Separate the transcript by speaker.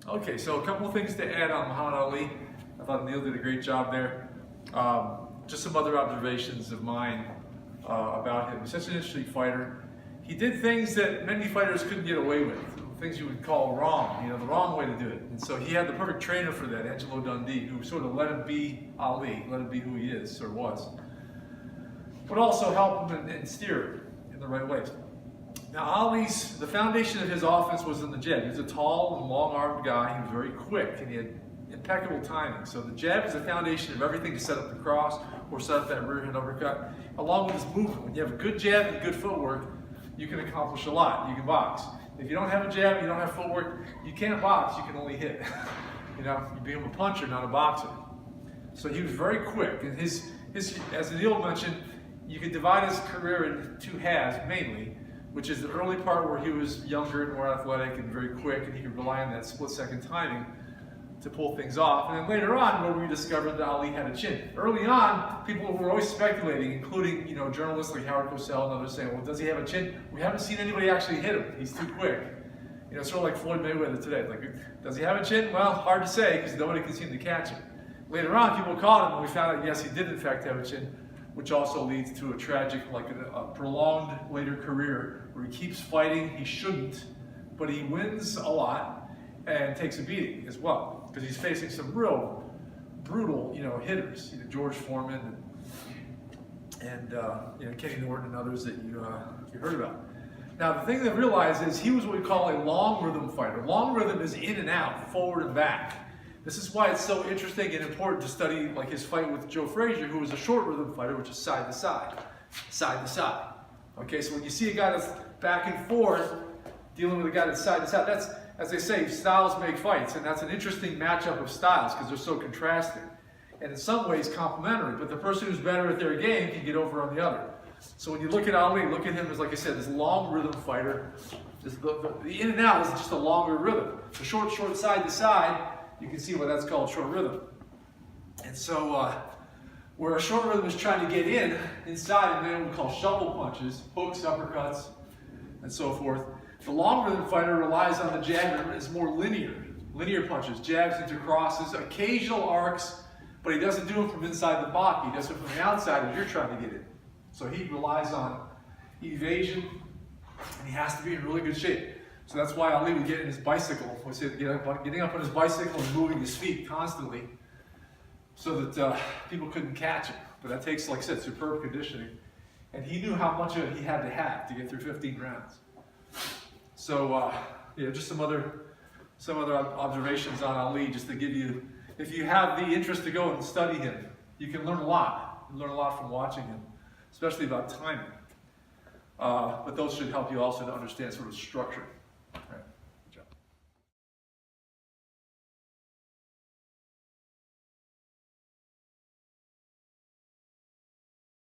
Speaker 1: Okay, so a couple of things to add on Muhammad Ali. I thought Neil did a great job there. Just some other observations of mine about him. He's such an interesting fighter. He did things that many fighters couldn't get away with, things you would call wrong, the wrong way to do it. And so he had the perfect trainer for that, Angelo Dundee, who sort of let him be Ali, let him be who he is or was, but also help him and steer him in the right ways. Now the foundation of his offense was in the jab. He was a tall and long-armed guy. He was very quick and he had impeccable timing. So the jab is the foundation of everything to set up the cross or set up that rear hand uppercut, along with his movement. When you have a good jab and good footwork, you can accomplish a lot. You can box. If you don't have a jab, you don't have footwork, you can't box, you can only hit. You become a puncher, not a boxer. So he was very quick. And his as Neil mentioned, you could divide his career in two halves mainly, which is the early part where he was younger and more athletic and very quick, and he could rely on that split-second timing to pull things off. And then later on, where we discovered that Ali had a chin. Early on, people were always speculating, including journalists like Howard Cosell and others, saying, "Well, does he have a chin? We haven't seen anybody actually hit him. He's too quick." Sort of like Floyd Mayweather today. Like, does he have a chin? Well, hard to say because nobody can seem to catch him. Later on, people caught him, and we found out yes, he did in fact have a chin, which also leads to a tragic, a prolonged later career where he keeps fighting. He shouldn't, but he wins a lot and takes a beating as well because he's facing some real brutal, hitters. George Foreman and Kenny Norton and others that you heard about. Now the thing to realize is he was what we call a long rhythm fighter. Long rhythm is in and out, forward and back. This is why it's so interesting and important to study like his fight with Joe Frazier, who was a short rhythm fighter, which is side to side, side to side. Okay, so when you see a guy that's back and forth, dealing with a guy that's side to side, that's, as they say, styles make fights, and that's an interesting matchup of styles because they're so contrasting. And in some ways complementary, but the person who's better at their game can get over on the other. So when you look at Ali, look at him as, like I said, this long rhythm fighter. The in and out is just a longer rhythm. The short side to side, you can see why that's called short rhythm. And so where a short rhythm is trying to get inside, and then we call shovel punches, hooks, uppercuts, and so forth. The long rhythm fighter relies on the jab as more linear punches, jabs into crosses, occasional arcs, but he doesn't do them from inside the body. He does it from the outside as you're trying to get in. So he relies on evasion, and he has to be in really good shape. So that's why Ali would get in his bicycle, getting up on his bicycle and moving his feet constantly so that people couldn't catch him. But that takes, like I said, superb conditioning. And he knew how much of it he had to have to get through 15 rounds. So, just some other observations on Ali, just to give you, if you have the interest to go and study him, you can learn a lot. You learn a lot from watching him, especially about timing. But those should help you also to understand sort of structure.